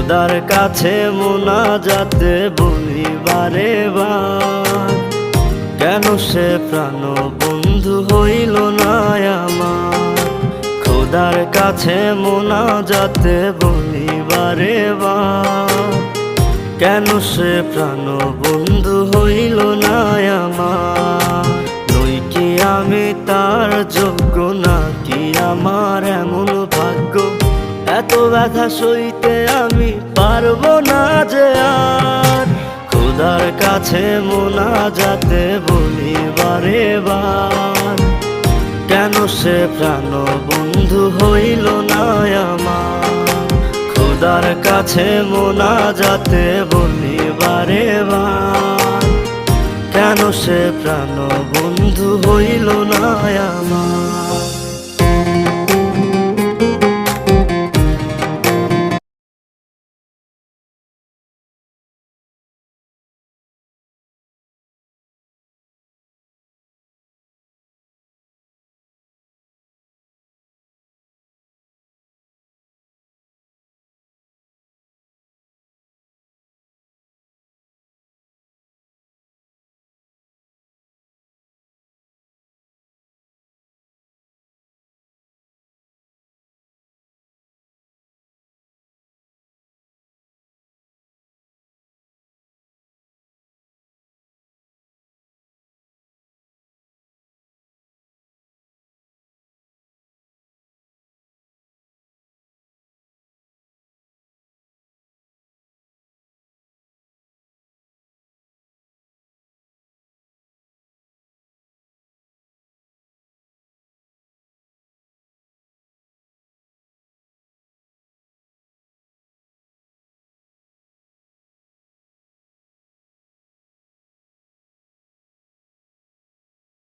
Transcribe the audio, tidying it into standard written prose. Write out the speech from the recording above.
খোদার কাছে মোনাজাতে বলি বারে বার, কেন সে প্রাণ বন্ধু হইল না আমার। খোদার কাছে মোনাজাতে বলি বারে বার, কেন সে প্রাণ বন্ধু হইল না আমার। নই কি আমি তার যোগ্য, নাকি আমার এমন ভাগ্য, এত ব্যথা সইতে আমি পারবো না যে আর। খোদার কাছে মোনাজাতে বলি বারে বার, কেন সে প্রাণ বন্ধু হইল না আমার। খোদার কাছে মোনাজাতে বলি বারে বার, কেন সে প্রাণ বন্ধু হইল না আমার।